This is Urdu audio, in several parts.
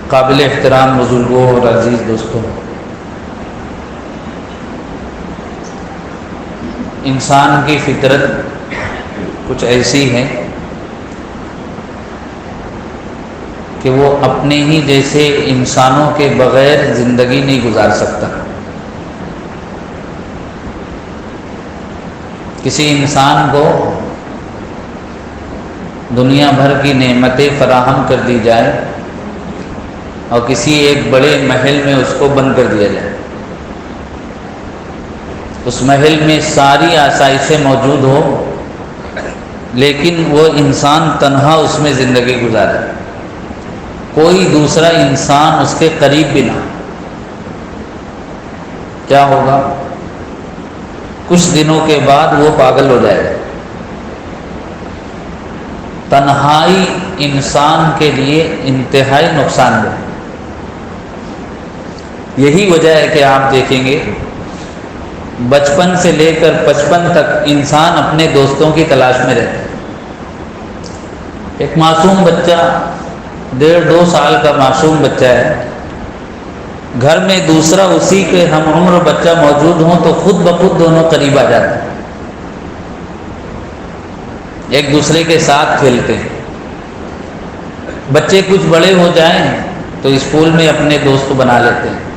قابل احترام بزرگوں اور عزیز دوستوں، انسان کی فطرت کچھ ایسی ہے کہ وہ اپنے ہی جیسے انسانوں کے بغیر زندگی نہیں گزار سکتا۔ کسی انسان کو دنیا بھر کی نعمتیں فراہم کر دی جائے اور کسی ایک بڑے محل میں اس کو بند کر دیا جائے، اس محل میں ساری آسائشیں موجود ہو، لیکن وہ انسان تنہا اس میں زندگی گزارے، کوئی دوسرا انسان اس کے قریب بھی نہ، کیا ہوگا؟ کچھ دنوں کے بعد وہ پاگل ہو جائے گا۔ تنہائی انسان کے لیے انتہائی نقصان دہ۔ یہی وجہ ہے کہ آپ دیکھیں گے بچپن سے لے کر 55 تک انسان اپنے دوستوں کی تلاش میں رہتا ہے۔ ایک معصوم بچہ 1.5-2 سال کا معصوم بچہ ہے، گھر میں دوسرا اسی کے ہم عمر بچہ موجود ہوں تو خود بخود دونوں قریب آ جاتے ہیں، ایک دوسرے کے ساتھ کھیلتے ہیں۔ بچے کچھ بڑے ہو جائیں تو اسکول میں اپنے دوست بنا لیتے ہیں،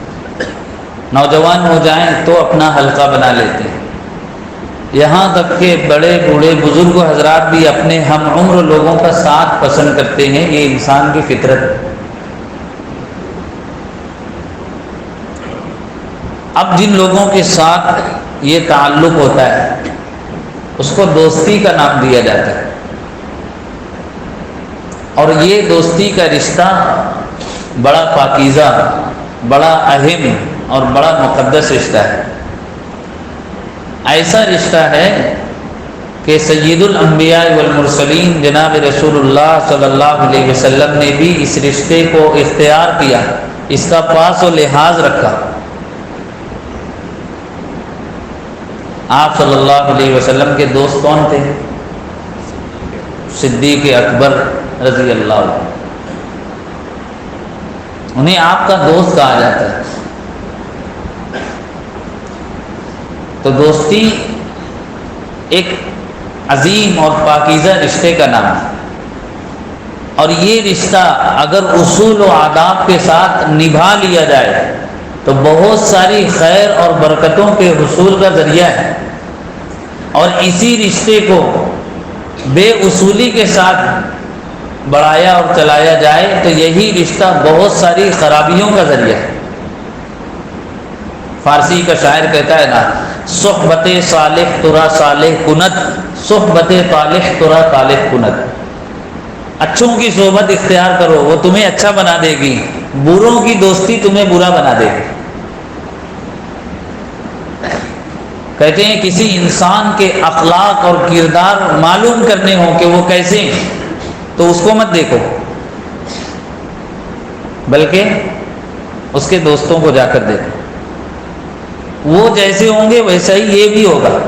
نوجوان ہو جائیں تو اپنا حلقہ بنا لیتے ہیں، یہاں تک کہ بڑے بوڑھے بزرگ حضرات بھی اپنے ہم عمر لوگوں کا ساتھ پسند کرتے ہیں۔ یہ انسان کی فطرت ہے۔ اب جن لوگوں کے ساتھ یہ تعلق ہوتا ہے اس کو دوستی کا نام دیا جاتا ہے، اور یہ دوستی کا رشتہ بڑا پاکیزہ، بڑا اہم اور بڑا مقدس رشتہ ہے۔ ایسا رشتہ ہے کہ سید الانبیاء والمرسلین جناب رسول اللہ صلی اللہ علیہ وسلم نے بھی اس رشتے کو اختیار کیا، اس کا پاس و لحاظ رکھا۔ آپ صلی اللہ علیہ وسلم کے دوست کون تھے؟ صدیق اکبر رضی اللہ عنہ، انہیں آپ کا دوست کہا جاتا ہے۔ تو دوستی ایک عظیم اور پاکیزہ رشتے کا نام ہے، اور یہ رشتہ اگر اصول و آداب کے ساتھ نبھا لیا جائے تو بہت ساری خیر اور برکتوں کے حصول کا ذریعہ ہے، اور اسی رشتے کو بے اصولی کے ساتھ بڑھایا اور چلایا جائے تو یہی رشتہ بہت ساری خرابیوں کا ذریعہ ہے۔ فارسی کا شاعر کہتا ہے نا، صحبت صالح ترا صالح کند، صحبت طالح ترا طالح کند۔ اچھوں کی صحبت اختیار کرو، وہ تمہیں اچھا بنا دے گی، بروں کی دوستی تمہیں برا بنا دے گی۔ کہتے ہیں کسی انسان کے اخلاق اور کردار معلوم کرنے ہوں کہ وہ کیسے ہیں تو اس کو مت دیکھو، بلکہ اس کے دوستوں کو جا کر دیکھو، وہ جیسے ہوں گے ویسا ہی یہ بھی ہوگا۔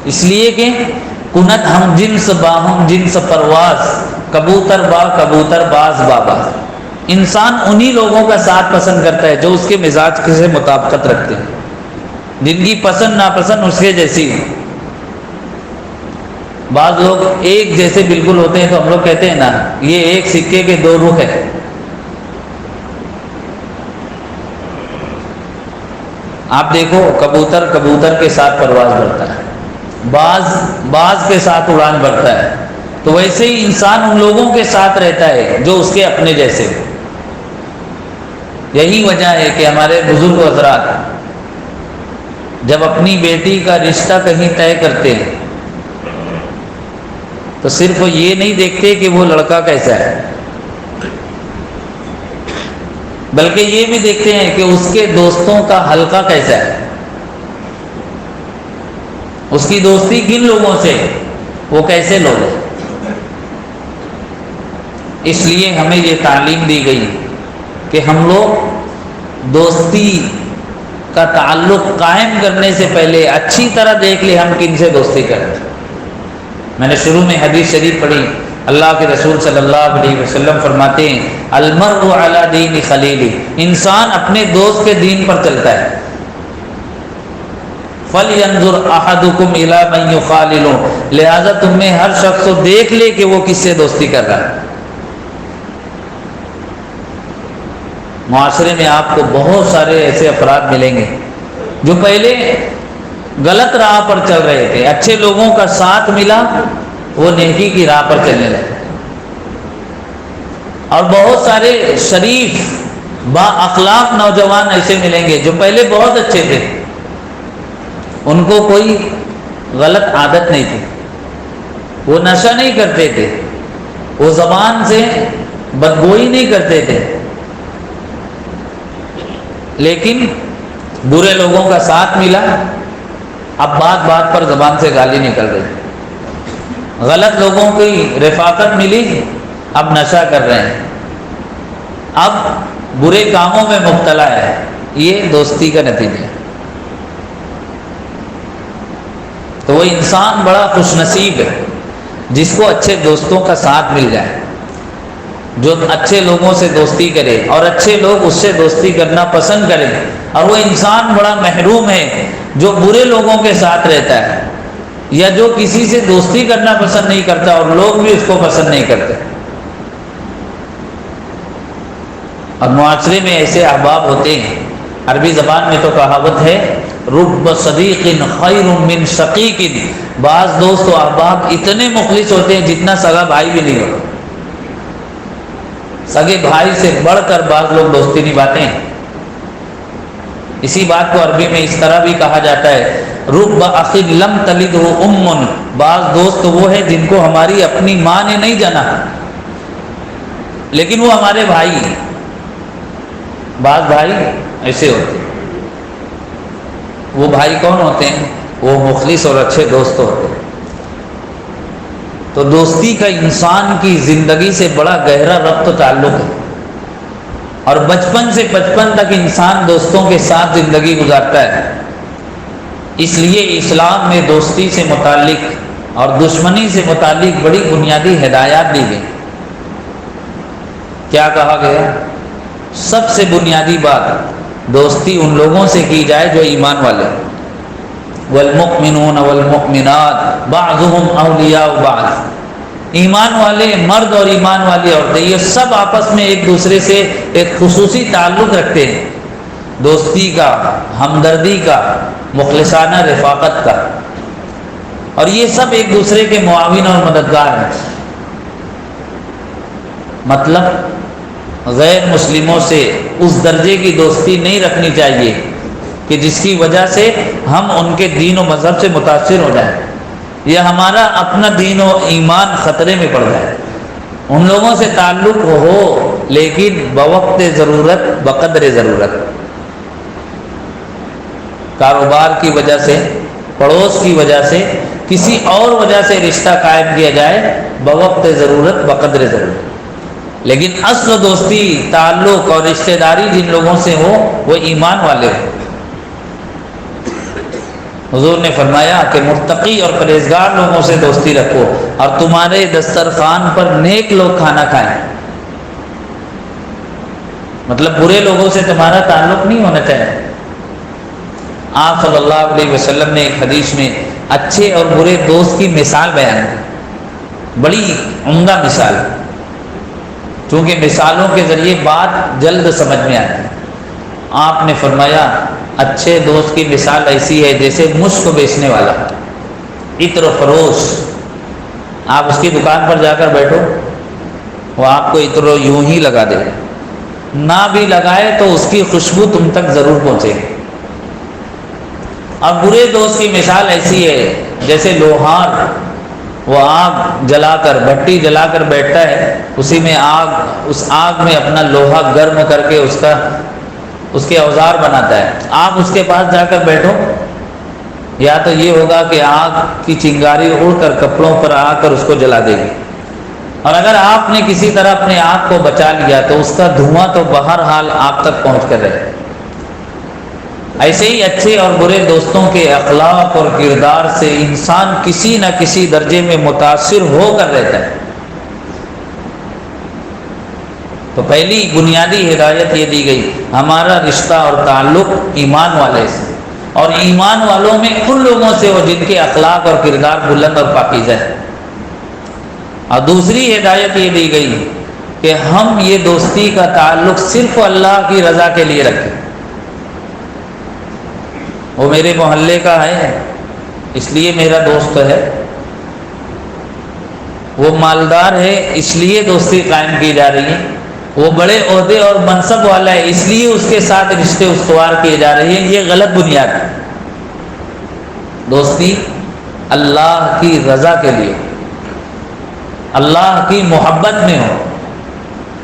اس لیے کہ کنت ہم جنس باہم جنس پرواز، کبوتر با کبوتر باز بابا۔ انسان انہی لوگوں کا ساتھ پسند کرتا ہے جو اس کے مزاج سے مطابقت رکھتے ہیں، جن کی پسند ناپسند اس کے جیسی ہے۔ بعض لوگ ایک جیسے بالکل ہوتے ہیں تو ہم لوگ کہتے ہیں نا یہ ایک سکے کے دو رخ ہے۔ آپ دیکھو کبوتر کبوتر کے ساتھ پرواز بھرتا ہے، باز کے ساتھ اڑان بھرتا ہے، تو ویسے ہی انسان ان لوگوں کے ساتھ رہتا ہے جو اس کے اپنے جیسے۔ یہی وجہ ہے کہ ہمارے بزرگ حضرات جب اپنی بیٹی کا رشتہ کہیں طے کرتے ہیں تو صرف یہ نہیں دیکھتے کہ وہ لڑکا کیسا ہے، بلکہ یہ بھی دیکھتے ہیں کہ اس کے دوستوں کا حلقہ کیسا ہے، اس کی دوستی کن لوگوں سے، وہ کیسے لوگ ہیں۔ اس لیے ہمیں یہ تعلیم دی گئی کہ ہم لوگ دوستی کا تعلق قائم کرنے سے پہلے اچھی طرح دیکھ لیں ہم کن سے دوستی کریں۔ میں نے شروع میں حدیث شریف پڑھی، اللہ کے رسول صلی اللہ علیہ وسلم فرماتے ہیں المرء علی دین خلیلہ، انسان اپنے دوست کے دین پر چلتا ہے۔ فَلْيَنْظُرْ أَحَدُكُمْ إِلَىٰ مَنْ يُخَالِلُ، لہذا تم میں ہر شخص کو دیکھ لے کہ وہ کس سے دوستی کر رہا ہے۔ معاشرے میں آپ کو بہت سارے ایسے افراد ملیں گے جو پہلے غلط راہ پر چل رہے تھے، اچھے لوگوں کا ساتھ ملا، وہ نیکی کی راہ پر چلنے لگے، اور بہت سارے شریف با اخلاق نوجوان ایسے ملیں گے جو پہلے بہت اچھے تھے، ان کو کوئی غلط عادت نہیں تھی، وہ نشہ نہیں کرتے تھے، وہ زبان سے بدگوئی نہیں کرتے تھے، لیکن برے لوگوں کا ساتھ ملا، اب بات بات پر زبان سے گالی نکل رہی، غلط لوگوں کی رفاقت ملی، اب نشہ کر رہے ہیں، اب برے کاموں میں مبتلا ہے۔ یہ دوستی کا نتیجہ ہے۔ تو وہ انسان بڑا خوش نصیب ہے جس کو اچھے دوستوں کا ساتھ مل جائے، جو اچھے لوگوں سے دوستی کرے اور اچھے لوگ اس سے دوستی کرنا پسند کریں، اور وہ انسان بڑا محروم ہے جو برے لوگوں کے ساتھ رہتا ہے یا جو کسی سے دوستی کرنا پسند نہیں کرتا اور لوگ بھی اس کو پسند نہیں کرتے۔ اور معاشرے میں ایسے احباب ہوتے ہیں، عربی زبان میں تو کہاوت ہے رب صدیق خیر من شقیق، بعض دوست و احباب اتنے مخلص ہوتے ہیں جتنا سگا بھائی بھی نہیں ہوتا، سگے بھائی سے بڑھ کر بعض لوگ دوستی نبھاتے ہیں۔ اسی بات کو عربی میں اس طرح بھی کہا جاتا ہے رب اخ لم تلدہ ام، بعض دوست وہ ہیں جن کو ہماری اپنی ماں نے نہیں جانا لیکن وہ ہمارے بھائی ہیں۔ بعض بھائی ایسے ہوتے ہیں، وہ بھائی کون ہوتے ہیں؟ وہ مخلص اور اچھے دوست ہوتے ہیں۔ تو دوستی کا انسان کی زندگی سے بڑا گہرا ربط و تعلق ہے، اور بچپن سے بچپن تک انسان دوستوں کے ساتھ زندگی گزارتا ہے۔ اس لیے اسلام میں دوستی سے متعلق اور دشمنی سے متعلق بڑی بنیادی ہدایات دی گئی۔ کیا کہا گیا؟ سب سے بنیادی بات، دوستی ان لوگوں سے کی جائے جو ایمان والے، والمؤمنون والمؤمنات بعضهم اولیاء بعض، ایمان والے مرد اور ایمان والی عورتیں یہ سب آپس میں ایک دوسرے سے ایک خصوصی تعلق رکھتے ہیں، دوستی کا، ہمدردی کا، مخلصانہ رفاقت کا، اور یہ سب ایک دوسرے کے معاون اور مددگار ہیں۔ مطلب غیر مسلموں سے اس درجے کی دوستی نہیں رکھنی چاہیے کہ جس کی وجہ سے ہم ان کے دین و مذہب سے متاثر ہو جائیں یا ہمارا اپنا دین و ایمان خطرے میں پڑ جائے۔ ان لوگوں سے تعلق ہو لیکن بوقت ضرورت، بقدر ضرورت۔ کاروبار کی وجہ سے، پڑوس کی وجہ سے، کسی اور وجہ سے رشتہ قائم کیا جائے، بوقت ضرورت، بقدر ضرورت، لیکن اصل دوستی، تعلق اور رشتہ داری جن لوگوں سے ہو وہ ایمان والے ہو۔ حضور نے فرمایا کہ متقی اور پرہیزگار لوگوں سے دوستی رکھو اور تمہارے دسترخوان پر نیک لوگ کھانا کھائیں۔ مطلب برے لوگوں سے تمہارا تعلق نہیں ہونا چاہیے۔ آپ صلی اللہ علیہ وسلم نے ایک حدیث میں اچھے اور برے دوست کی مثال بیان کی، بڑی عمدہ مثال، چونکہ مثالوں کے ذریعے بات جلد سمجھ میں آتی ہے۔ آپ نے فرمایا اچھے دوست کی مثال ایسی ہے جیسے مشک بیچنے والا، عطر و فروش، آپ اس کی دکان پر جا کر بیٹھو، وہ آپ کو عطر یوں ہی لگا دے، نہ بھی لگائے تو اس کی خوشبو تم تک ضرور پہنچے گی۔ اور برے دوست کی مثال ایسی ہے جیسے لوہار، وہ آگ جلا کر، بھٹی جلا کر بیٹھتا ہے، اسی میں اس آگ میں اپنا لوہا گرم کر کے اس کے اوزار بناتا ہے۔ آپ اس کے پاس جا کر بیٹھو، یا تو یہ ہوگا کہ آگ کی چنگاری اڑ کر کپڑوں پر آ کر اس کو جلا دے گی، اور اگر آپ نے کسی طرح اپنے آپ کو بچا لیا تو اس کا دھواں تو بہرحال آپ تک پہنچ کر رہے۔ ایسے ہی اچھے اور برے دوستوں کے اخلاق اور کردار سے انسان کسی نہ کسی درجے میں متاثر ہو کر رہتا ہے۔ تو پہلی بنیادی ہدایت یہ دی گئی، ہمارا رشتہ اور تعلق ایمان والے سے، اور ایمان والوں میں ان لوگوں سے ہو جن کے اخلاق اور کردار بلند اور پاکیزہ ہے۔ اور دوسری ہدایت یہ دی گئی کہ ہم یہ دوستی کا تعلق صرف اللہ کی رضا کے لیے رکھیں۔ وہ میرے محلے کا ہے اس لیے میرا دوست ہے، وہ مالدار ہے اس لیے دوستی قائم کی جا رہی ہے، وہ بڑے عہدے اور منصب والا ہے اس لیے اس کے ساتھ رشتے استوار کیے جا رہے ہیں، یہ غلط بنیاد ہے۔ دوستی اللہ کی رضا کے لیے، اللہ کی محبت میں ہو۔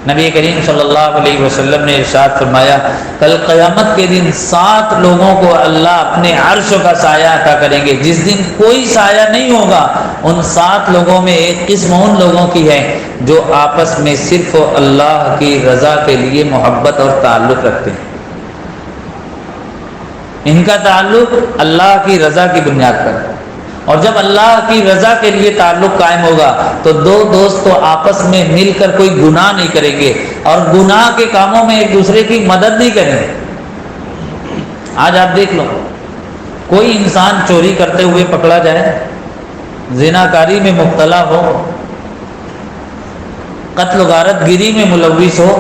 نبی کریم صلی اللہ علیہ وسلم نے ارشاد فرمایا، کل قیامت کے دن 7 لوگوں کو اللہ اپنے عرش کا سایہ عطا کریں گے، جس دن کوئی سایہ نہیں ہوگا۔ ان 7 لوگوں میں ایک قسم ان لوگوں کی ہے جو آپس میں صرف اللہ کی رضا کے لیے محبت اور تعلق رکھتے ہیں۔ ان کا تعلق اللہ کی رضا کی بنیاد پر ہے، اور جب اللہ کی رضا کے لیے تعلق قائم ہوگا تو 2 دوست تو آپس میں مل کر کوئی گناہ نہیں کریں گے، اور گناہ کے کاموں میں ایک دوسرے کی مدد نہیں کریں گے۔ آج آپ دیکھ لو، کوئی انسان چوری کرتے ہوئے پکڑا جائے، زناکاری میں مبتلا ہو، قتل و غارت گیری میں ملوث ہو،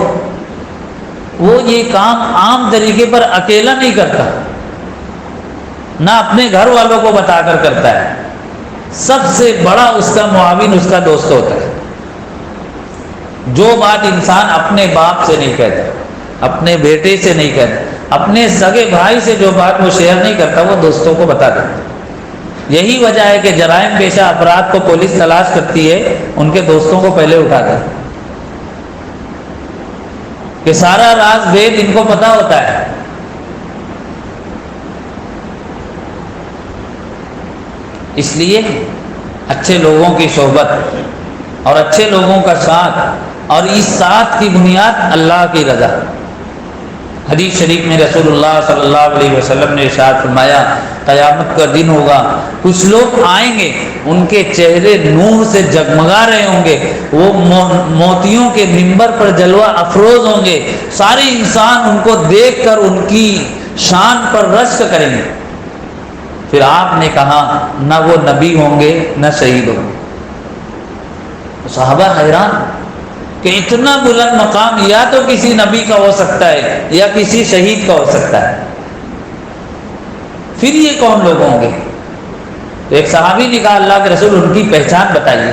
وہ یہ کام عام طریقے پر اکیلا نہیں کرتا، نہ اپنے گھر والوں کو بتا کر کرتا ہے، سب سے بڑا اس کا معاون اس کا دوست ہوتا ہے۔ جو بات انسان اپنے باپ سے نہیں کہتا، اپنے بیٹے سے نہیں کہتا، اپنے سگے بھائی سے جو بات وہ شیئر نہیں کرتا، وہ دوستوں کو بتا دیتا۔ یہی وجہ ہے کہ جرائم پیشہ افراد کو پولیس تلاش کرتی ہے، ان کے دوستوں کو پہلے اٹھاتا ہے، کہ سارا راز وید ان کو پتہ ہوتا ہے۔ اس لیے اچھے لوگوں کی صحبت اور اچھے لوگوں کا ساتھ، اور اس ساتھ کی بنیاد اللہ کی رضا۔ حدیث شریف میں رسول اللہ صلی اللہ علیہ وسلم نے ارشاد فرمایا، قیامت کا دن ہوگا، کچھ لوگ آئیں گے، ان کے چہرے نور سے جگمگا رہے ہوں گے، وہ موتیوں کے منبر پر جلوہ افروز ہوں گے، سارے انسان ان کو دیکھ کر ان کی شان پر رشک کریں گے۔ پھر آپ نے کہا، نہ وہ نبی ہوں گے نہ شہید ہوں گے۔ صحابہ حیران کہ اتنا بلند مقام یا تو کسی نبی کا ہو سکتا ہے یا کسی شہید کا ہو سکتا ہے، پھر یہ کون لوگ ہوں گے؟ تو ایک صحابی نے کہا، اللہ کے رسول ان کی پہچان بتائیے،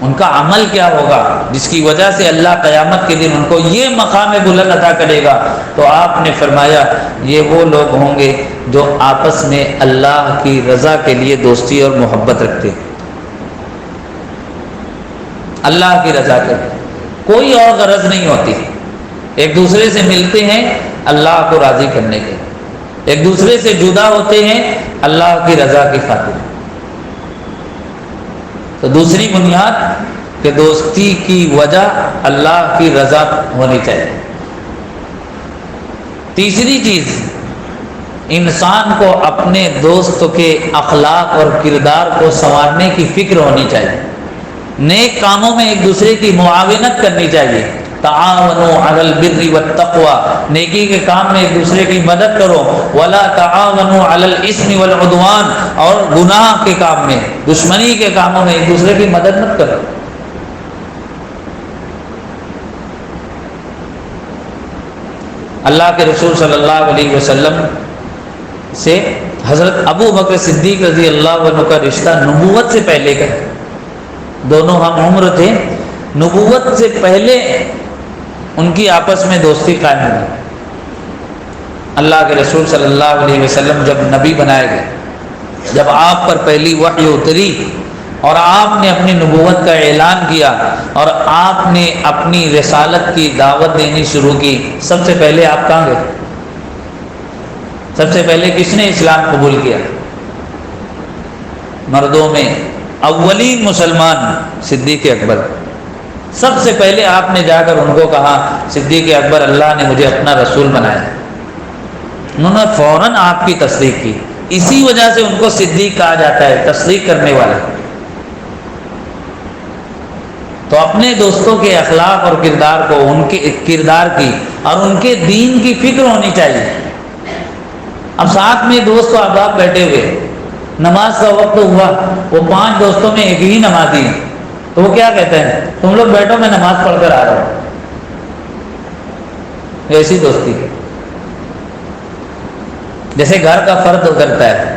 ان کا عمل کیا ہوگا جس کی وجہ سے اللہ قیامت کے دن ان کو یہ مقام بلند عطا کرے گا؟ تو آپ نے فرمایا، یہ وہ لوگ ہوں گے جو آپس میں اللہ کی رضا کے لیے دوستی اور محبت رکھتے ہیں، اللہ کی رضا کے لیے کوئی اور غرض نہیں ہوتی، ایک دوسرے سے ملتے ہیں اللہ کو راضی کرنے کے، ایک دوسرے سے جدا ہوتے ہیں اللہ کی رضا کی خاطر۔ تو دوسری بنیاد کہ دوستی کی وجہ اللہ کی رضا ہونی چاہیے۔ تیسری چیز، انسان کو اپنے دوست کے اخلاق اور کردار کو سنوارنے کی فکر ہونی چاہیے، نیک کاموں میں ایک دوسرے کی معاونت کرنی چاہیے۔ تعاونوا علی البر والتقوی، نیکی کے کام میں ایک دوسرے کی مدد کرو، ولا تعاونوا علی الاثم والعدوان، اور گناہ کے کام میں، دشمنی کے کاموں میں ایک دوسرے کی مدد مت کرو۔ اللہ کے رسول صلی اللہ علیہ وسلم سے حضرت ابو بکر صدیق رضی اللہ عنہ کا رشتہ نبوت سے پہلے کا، دونوں ہم عمر تھے، نبوت سے پہلے ان کی آپس میں دوستی قائم ہوئی۔ اللہ کے رسول صلی اللہ علیہ وسلم جب نبی بنائے گئے، جب آپ پر پہلی وحی اتری اور آپ نے اپنی نبوت کا اعلان کیا اور آپ نے اپنی رسالت کی دعوت دینی شروع کی، سب سے پہلے آپ کہاں گئے؟ سب سے پہلے کس نے اسلام قبول کیا؟ مردوں میں اولین مسلمان صدیق اکبر۔ سب سے پہلے آپ نے جا کر ان کو کہا، صدیق اکبر، اللہ نے مجھے اپنا رسول بنایا۔ انہوں نے فوراً آپ کی تصدیق کی، اسی وجہ سے ان کو صدیق کہا جاتا ہے، تصدیق کرنے والا۔ تو اپنے دوستوں کے اخلاق اور کردار کو، ان کے کردار کی اور ان کے دین کی فکر ہونی چاہیے۔ اب ساتھ میں دوست و احباب بیٹھے ہوئے، نماز کا وقت ہوا، وہ 5 دوستوں میں ایک ہی نمازی ہے، تو وہ کیا کہتے ہیں، تم لوگ بیٹھو میں نماز پڑھ کر آ رہا ہوں۔ ایسی دوستی جیسے گھر کا فرد کرتا ہے،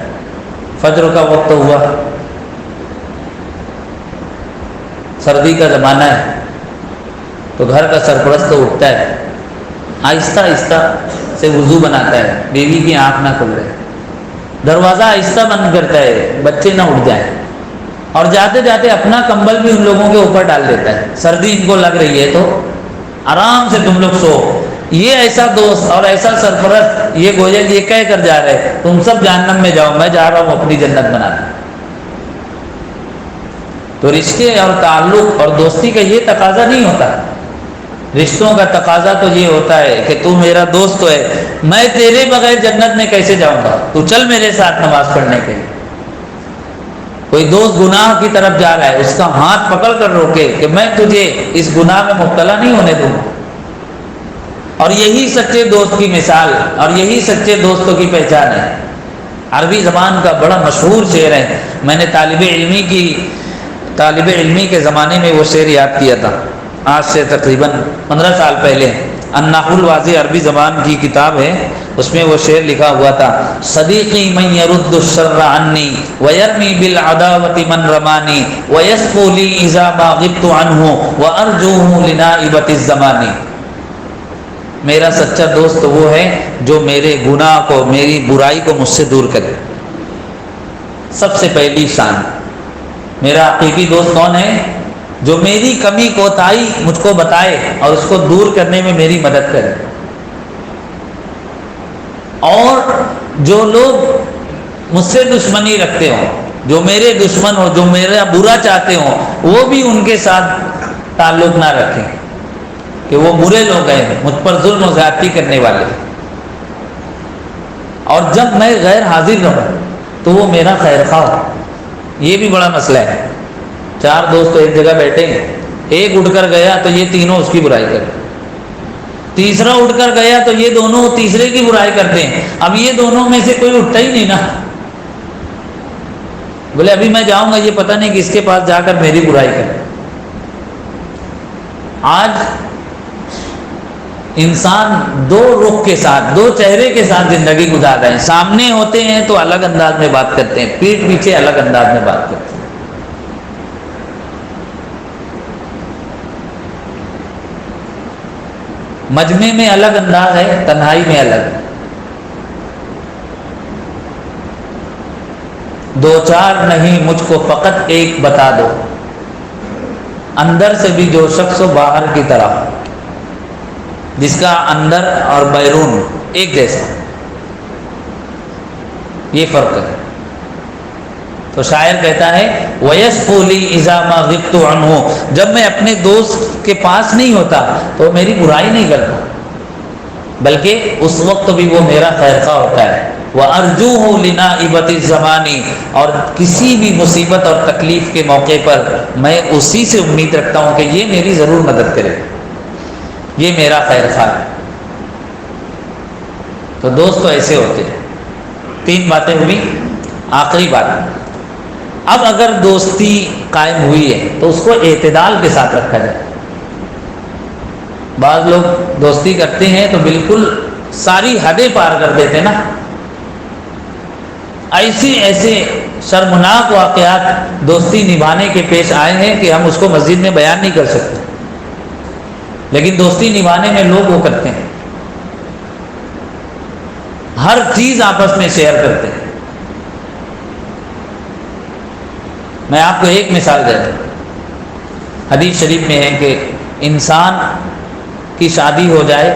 فجر کا وقت ہوا، سردی کا زمانہ ہے، تو گھر کا سرپرست اٹھتا ہے، آہستہ آہستہ سے وضو بناتا ہے، بیوی کی آنکھ نہ کھل رہے، دروازہ آہستہ بند کرتا ہے بچے نہ اٹھ جائیں، اور جاتے جاتے اپنا کمبل بھی ان لوگوں کے اوپر ڈال دیتا ہے، سردی ان کو لگ رہی ہے تو آرام سے تم لوگ سو۔ یہ ایسا دوست اور ایسا سرپرست، یہ گویا یہ کہہ کر جا رہے تم سب جہنم میں جاؤ، میں جا رہا ہوں اپنی جنت بنانے۔ تو رشتے اور تعلق اور دوستی کا یہ تقاضا نہیں ہوتا، رشتوں کا تقاضا تو یہ ہوتا ہے کہ تو میرا دوست ہے، میں تیرے بغیر جنت میں کیسے جاؤں گا، تو چل میرے ساتھ نماز پڑھنے کے لیے۔ کوئی دوست گناہ کی طرف جا رہا ہے، اس کا ہاتھ پکڑ کر روکے کہ میں تجھے اس گناہ میں مبتلا نہیں ہونے دوں۔ اور یہی سچے دوست کی مثال اور یہی سچے دوستوں کی پہچان ہے۔ عربی زبان کا بڑا مشہور شعر ہے، میں نے طالب علمی کے زمانے میں وہ شعر یاد کیا تھا، آج سے تقریباً 15 سال پہلے۔ النحو الواضح عربی زبان کی کتاب ہے، اس میں وہ شعر لکھا ہوا تھا، صدیقی من یرد الشر عنی ویرمی بالعداوۃ من رمانی ویسقو لی اذا ما غبت عنہ وارجوہ لنائبۃ الزمان۔ میرا سچا دوست وہ ہے جو میرے گناہ کو، میری برائی کو مجھ سے دور کرے۔ سب سے پہلی شان، میرا حقیقی دوست کون ہے؟ جو میری کمی کوتاہی مجھ کو بتائے اور اس کو دور کرنے میں میری مدد کرے۔ اور جو لوگ مجھ سے دشمنی رکھتے ہوں، جو میرے دشمن ہو، جو میرا برا چاہتے ہوں، وہ بھی ان کے ساتھ تعلق نہ رکھیں کہ وہ برے لوگ ہیں، مجھ پر ظلم و زیادتی کرنے والے۔ اور جب میں غیر حاضر رہوں تو وہ میرا خیر خواہ ہو۔ یہ بھی بڑا مسئلہ ہے، 4 دوست ایک جگہ بیٹھے ہیں، ایک اٹھ کر گیا تو یہ تینوں اس کی برائی کرتے، تیسرا اٹھ کر گیا تو یہ دونوں تیسرے کی برائی کرتے ہیں۔ اب یہ دونوں میں سے کوئی اٹھتا ہی نہیں نا، بولے ابھی میں جاؤں گا، یہ پتہ نہیں کس کے پاس جا کر میری برائی کرے۔ آج انسان 2 رخ کے ساتھ، 2 چہرے کے ساتھ زندگی گزار رہے ہیں، سامنے ہوتے ہیں تو الگ انداز میں بات کرتے ہیں، پیٹھ پیچھے الگ انداز میں بات کرتے ہیں۔ مجمع میں الگ انداز ہے، تنہائی میں الگ۔ 2 4 نہیں مجھ کو فقط ایک بتا دو، اندر سے بھی جو شخص ہو باہر کی طرح، جس کا اندر اور بیرون ایک جیسا، یہ فرق ہے۔ تو شاعر کہتا ہے وَيَسْقُو لِي إِذَا مَا غِبْتُ عَنْهُ، جب میں اپنے دوست کے پاس نہیں ہوتا تو میری برائی نہیں کرتا، بلکہ اس وقت بھی وہ میرا خیر خواہ ہوتا ہے۔ وَأَرْجُوهُ لِنَائِبَةِ الزَّمَانِ، اور کسی بھی مصیبت اور تکلیف کے موقع پر میں اسی سے امید رکھتا ہوں کہ یہ میری ضرور مدد کرے، یہ میرا خیر خواہ ہے۔ تو دوست تو ایسے ہوتے ہیں۔ 3 باتیں ہوئی، آخری بات، اب اگر دوستی قائم ہوئی ہے تو اس کو اعتدال کے ساتھ رکھا جائے۔ بعض لوگ دوستی کرتے ہیں تو بالکل ساری حدیں پار کر دیتے نا، ایسے شرمناک واقعات دوستی نبھانے کے پیش آئے ہیں کہ ہم اس کو مسجد میں بیان نہیں کر سکتے، لیکن دوستی نبھانے میں لوگ وہ کرتے ہیں، ہر چیز آپس میں شیئر کرتے ہیں۔ میں آپ کو ایک مثال دیتا ہوں، حدیث شریف میں ہے کہ انسان کی شادی ہو جائے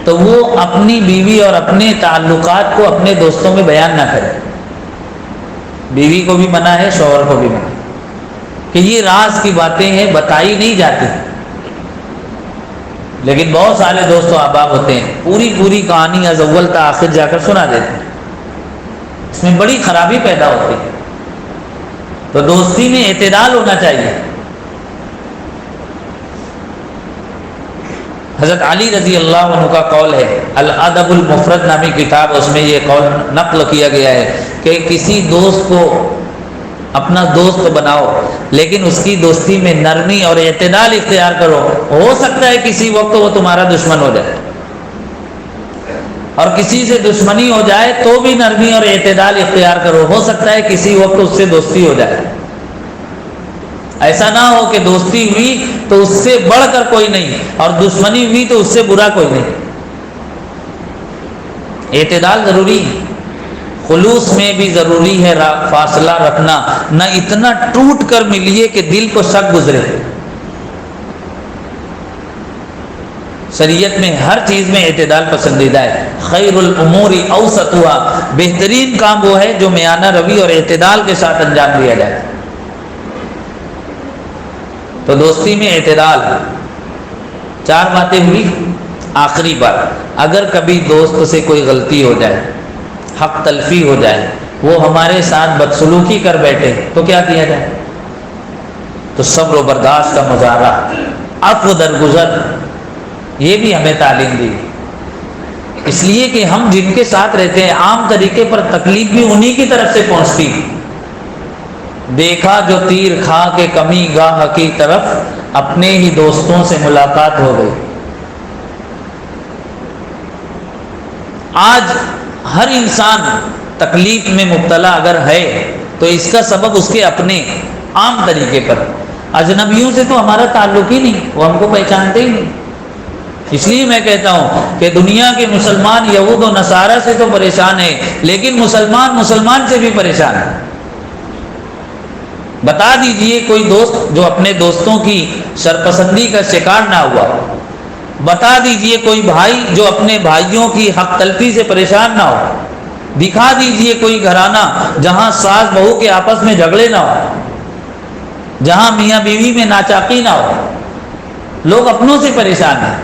تو وہ اپنی بیوی اور اپنے تعلقات کو اپنے دوستوں میں بیان نہ کرے۔ بیوی کو بھی منع ہے، شوہر کو بھی منع کہ یہ راز کی باتیں ہیں، بتائی نہیں جاتی۔ لیکن بہت سارے دوست و احباب ہوتے ہیں، پوری کہانی از اول تا آخر جا کر سنا دیتے ہیں، اس میں بڑی خرابی پیدا ہوتی ہے۔ تو دوستی میں اعتدال ہونا چاہیے، حضرت علی رضی اللہ عنہ کا قول ہے، الادب المفرد نامی کتاب، اس میں یہ قول نقل کیا گیا ہے کہ کسی دوست کو اپنا دوست بناؤ لیکن اس کی دوستی میں نرمی اور اعتدال اختیار کرو، ہو سکتا ہے کسی وقت وہ تمہارا دشمن ہو جائے، اور کسی سے دشمنی ہو جائے تو بھی نرمی اور اعتدال اختیار کرو، ہو سکتا ہے کسی وقت اس سے دوستی ہو جائے۔ ایسا نہ ہو کہ دوستی ہوئی تو اس سے بڑھ کر کوئی نہیں اور دشمنی ہوئی تو اس سے برا کوئی نہیں۔ اعتدال ضروری ہے، خلوص میں بھی ضروری ہے فاصلہ رکھنا، نہ اتنا ٹوٹ کر ملیے کہ دل کو شک گزرے۔ شریعت میں ہر چیز میں اعتدال پسندیدہ ہے۔ خیر الامور اوسطها، بہترین کام وہ ہے جو میانہ روی اور اعتدال کے ساتھ انجام دیا جائے۔ تو دوستی میں اعتدال، 4 باتیں ہوئی۔ آخری بات، اگر کبھی دوست سے کوئی غلطی ہو جائے، حق تلفی ہو جائے، وہ ہمارے ساتھ بدسلوکی کر بیٹھے تو کیا کیا جائے؟ تو صبر و برداشت کا مظاہرہ، عفو درگزر، یہ بھی ہمیں تعلیم دی، اس لیے کہ ہم جن کے ساتھ رہتے ہیں عام طریقے پر تکلیف بھی انہی کی طرف سے پہنچتی۔ دیکھا جو تیر کھا کے کمی گاہ کی طرف، اپنے ہی دوستوں سے ملاقات ہو گئی۔ آج ہر انسان تکلیف میں مبتلا اگر ہے تو اس کا سبب اس کے اپنے عام طریقے پر، اجنبیوں سے تو ہمارا تعلق ہی نہیں، وہ ہم کو پہچانتے ہی نہیں۔ اس لیے میں کہتا ہوں کہ دنیا کے مسلمان یہود و نصارہ سے تو پریشان ہیں، لیکن مسلمان سے بھی پریشان ہے۔ بتا دیجئے کوئی دوست جو اپنے دوستوں کی شرپسندی کا شکار نہ ہوا، بتا دیجئے کوئی بھائی جو اپنے بھائیوں کی حق تلفی سے پریشان نہ ہو، دکھا دیجئے کوئی گھرانہ جہاں ساس بہو کے آپس میں جھگڑے نہ ہو، جہاں میاں بیوی میں ناچاقی نہ ہو۔ لوگ اپنوں سے پریشان ہیں،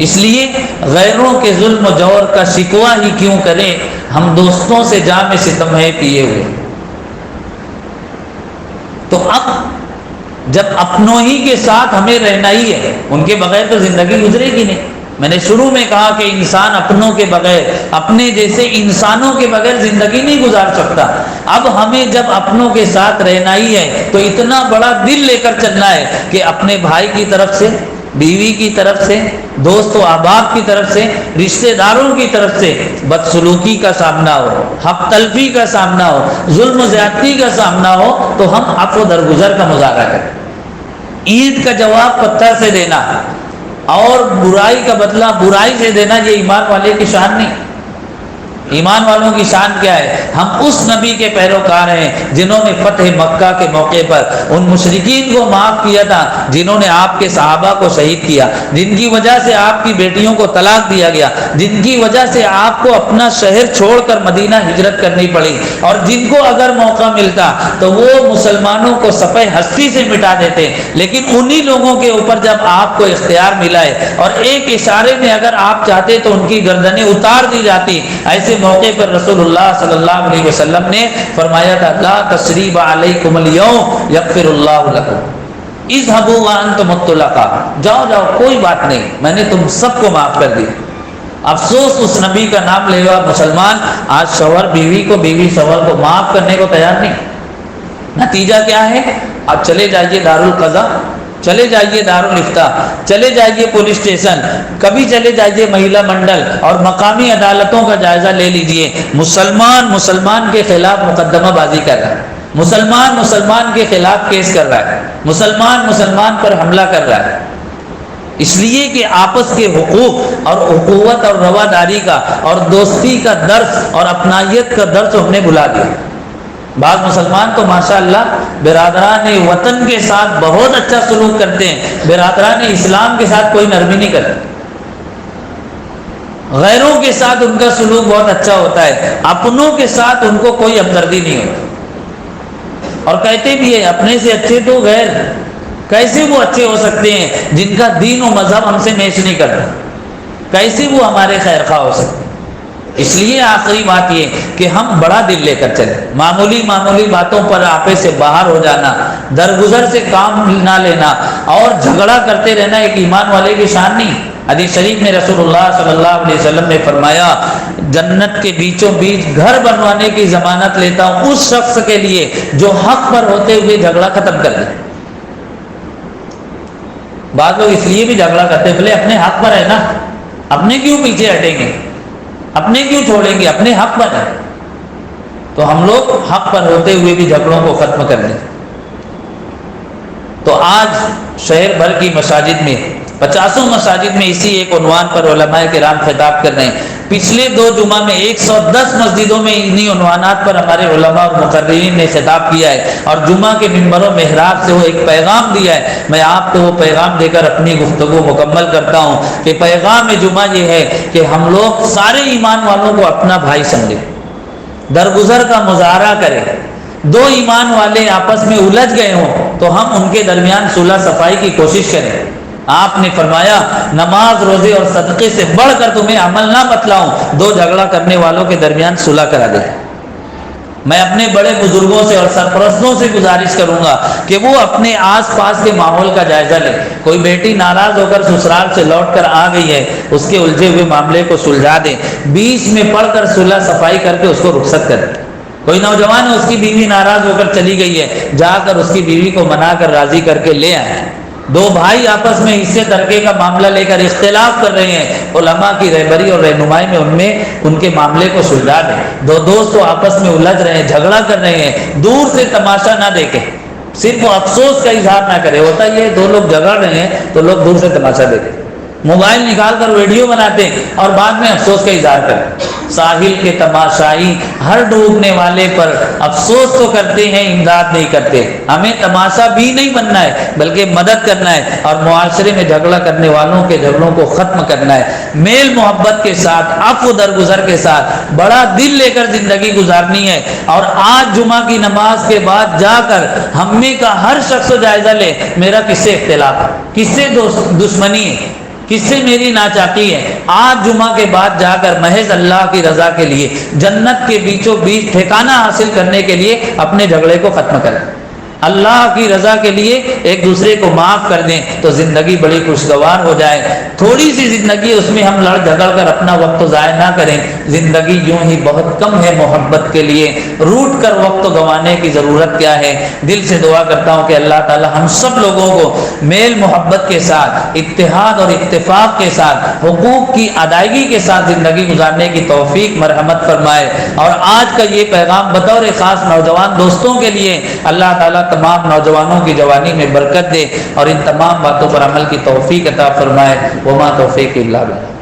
اس لیے غیروں کے ظلم و جور کا شکوہ ہی کیوں کریں، ہم دوستوں سے جام ستم ہے پیے ہوئے۔ تو اب جب اپنوں ہی کے ساتھ ہمیں رہنا ہی ہے، ان کے بغیر تو زندگی گزرے گی نہیں۔ میں نے شروع میں کہا کہ انسان اپنوں کے بغیر، اپنے جیسے انسانوں کے بغیر زندگی نہیں گزار سکتا۔ اب ہمیں جب اپنوں کے ساتھ رہنا ہی ہے تو اتنا بڑا دل لے کر چلنا ہے کہ اپنے بھائی کی طرف سے، بیوی کی طرف سے، دوست و احباب کی طرف سے، رشتہ داروں کی طرف سے بدسلوکی کا سامنا ہو، حق تلفی کا سامنا ہو، ظلم و زیادتی کا سامنا ہو تو ہم عفو درگزر کا مظاہرہ کریں۔ اینٹ کا جواب پتھر سے دینا اور برائی کا بدلہ برائی سے دینا، یہ ایمان والے کی شان نہیں۔ ایمان والوں کی شان کیا ہے؟ ہم اس نبی کے پیروکار ہیں جنہوں نے فتح مکہ کے موقع پر ان مشرکین کو معاف کیا تھا جنہوں نے آپ کے صحابہ کو شہید کیا، جن کی وجہ سے آپ کی بیٹیوں کو طلاق دیا گیا، جن کی وجہ سے آپ کو اپنا شہر چھوڑ کر مدینہ ہجرت کرنی پڑی، اور جن کو اگر موقع ملتا تو وہ مسلمانوں کو صفحہ ہستی سے مٹا دیتے، لیکن انہی لوگوں کے اوپر جب آپ کو اختیار ملا ہے اور ایک اشارے میں اگر آپ چاہتے تو ان کی گردنیں اتار دی جاتی۔ ایسے موقع پر رسول اللہ صلی اللہ علیہ وسلم نے فرمایا تھا، لا تثریب علیکم اليوم یغفر اللہ لکم اذهبوا وانتم الطلقاء، جاؤ جاؤ کوئی بات نہیں، میں نے تم سب کو معاف کر دی۔ افسوس اس نبی کا نام لے ہوا مسلمان آج شوہر بیوی کو، بیوی شوہر کو معاف کرنے کو تیار نہیں۔ نتیجہ کیا ہے؟ اب چلے جائیے دارالقضاء، چلے جائیے دارالفتاء، چلے جائیے پولیس اسٹیشن، کبھی چلے جائیے مہیلا منڈل اور مقامی عدالتوں کا جائزہ لے لیجئے، مسلمان کے خلاف مقدمہ بازی کر رہا ہے، مسلمان کے خلاف کیس کر رہا ہے، مسلمان پر حملہ کر رہا ہے، اس لیے کہ آپس کے حقوق اور اخوت اور رواداری کا اور دوستی کا درس اور اپنائیت کا درس ہم نے بھلا دیا۔ بعض مسلمان تو ماشاءاللہ برادران وطن کے ساتھ بہت اچھا سلوک کرتے ہیں، برادران اسلام کے ساتھ کوئی نرمی نہیں کرتے، غیروں کے ساتھ ان کا سلوک بہت اچھا ہوتا ہے، اپنوں کے ساتھ ان کو کوئی ہمدردی نہیں ہوتی، اور کہتے بھی ہیں اپنے سے اچھے تو غیر، کیسے وہ اچھے ہو سکتے ہیں جن کا دین و مذہب ہم سے میچ نہیں کرتا، کیسے وہ ہمارے خیر خواہ ہو سکتے ہیں؟ اس لیے آخری بات یہ کہ ہم بڑا دل لے کر چلیں، معمولی باتوں پر آپے سے باہر ہو جانا، درگزر سے کام نہ لینا اور جھگڑا کرتے رہنا ایک ایمان والے کی شان نہیں۔ حدیث شریف میں رسول اللہ صلی اللہ علیہ وسلم نے فرمایا جنت کے بیچوں بیچ گھر بنوانے کی ضمانت لیتا ہوں اس شخص کے لیے جو حق پر ہوتے ہوئے جھگڑا ختم کر دے۔ بعض لوگ اس لیے بھی جھگڑا کرتے ہیں بولے اپنے حق پر ہے نا، اپنے کیوں پیچھے ہٹیں گے، اپنے کیوں چھوڑیں گے، اپنے حق پر ہے۔ تو ہم لوگ حق پر ہوتے ہوئے بھی جھگڑوں کو ختم کر دیں۔ تو آج شہر بھر کی مساجد میں 50 مساجد میں اسی ایک عنوان پر علماء کرام خطاب کر رہے ہیں۔ پچھلے 2 جمعہ میں 110 مسجدوں میں انہی عنوانات پر ہمارے علماء اور مقررین نے خطاب کیا ہے، اور جمعہ کے منبر و محراب سے وہ ایک پیغام دیا ہے۔ میں آپ کو وہ پیغام دے کر اپنی گفتگو مکمل کرتا ہوں کہ پیغام جمعہ یہ ہے کہ ہم لوگ سارے ایمان والوں کو اپنا بھائی سمجھیں، درگزر کا مظاہرہ کریں۔ 2 ایمان والے آپس میں الجھ گئے ہوں تو ہم ان کے درمیان صلح صفائی کی کوشش کریں۔ آپ نے فرمایا نماز روزے اور صدقے سے بڑھ کر تمہیں عمل نہ بتلاؤں، 2 جھگڑا کرنے والوں کے درمیان صلح کرا دے۔ میں اپنے بڑے بزرگوں سے اور سرپرستوں سے گزارش کروں گا کہ وہ اپنے آس پاس کے ماحول کا جائزہ لیں۔ کوئی بیٹی ناراض ہو کر سسرال سے لوٹ کر آ گئی ہے، اس کے الجھے ہوئے معاملے کو سلجھا دیں، بیچ میں پڑھ کر صلح صفائی کر کے اس کو رخصت کریں۔ کوئی نوجوان ہے، اس کی بیوی ناراض ہو کر چلی گئی ہے، جا کر اس کی بیوی کو منا کر راضی کر کے لے آئیں۔ 2 بھائی آپس میں حصے ترکے کا معاملہ لے کر اختلاف کر رہے ہیں، علماء کی رہبری اور رہنمائی میں ان کے معاملے کو سلجھا دیں۔ 2 دوست تو آپس میں الجھ رہے ہیں، جھگڑا کر رہے ہیں، دور سے تماشا نہ دیکھیں، صرف افسوس کا اظہار نہ کرے۔ ہوتا یہ 2 لوگ جھگڑ رہے ہیں تو لوگ دور سے تماشا دیکھیں، موبائل نکال کر ویڈیو بناتے ہیں اور بعد میں افسوس کا اظہار کریں۔ ساحل کے تماشائی ہر ڈوبنے والے پر افسوس تو کرتے ہیں، امداد نہیں کرتے۔ ہمیں تماشا بھی نہیں بننا ہے بلکہ مدد کرنا ہے، اور معاشرے میں جھگڑا کرنے والوں کے جھگڑوں کو ختم کرنا ہے۔ میل محبت کے ساتھ، عفو درگزر کے ساتھ بڑا دل لے کر زندگی گزارنی ہے۔ اور آج جمعہ کی نماز کے بعد جا کر ہم میں کا ہر شخص جائزہ لے، میرا کس سے اختلاف ہے، کس سے دشمنی ہے، کس سے میری ناچاکی ہے۔ آج جمعہ کے بعد جا کر محض اللہ کی رضا کے لیے، جنت کے بیچوں بیچ ٹھکانہ حاصل کرنے کے لیے اپنے جھگڑے کو ختم کریں، اللہ کی رضا کے لیے ایک دوسرے کو معاف کر دیں تو زندگی بڑی خوشگوار ہو جائے۔ تھوڑی سی زندگی، اس میں ہم لڑ جھگڑ کر اپنا وقت ضائع نہ کریں۔ زندگی یوں ہی بہت کم ہے محبت کے لیے، روٹ کر وقت گنوانے کی ضرورت کیا ہے۔ دل سے دعا کرتا ہوں کہ اللہ تعالی ہم سب لوگوں کو میل محبت کے ساتھ، اتحاد اور اتفاق کے ساتھ، حقوق کی ادائیگی کے ساتھ زندگی گزارنے کی توفیق مرحمت فرمائے۔ اور آج کا یہ پیغام بطور خاص نوجوان دوستوں کے لیے، اللہ تعالیٰ تمام نوجوانوں کی جوانی میں برکت دے اور ان تمام باتوں پر عمل کی توفیق عطا فرمائے۔ وما توفیق الا باللہ۔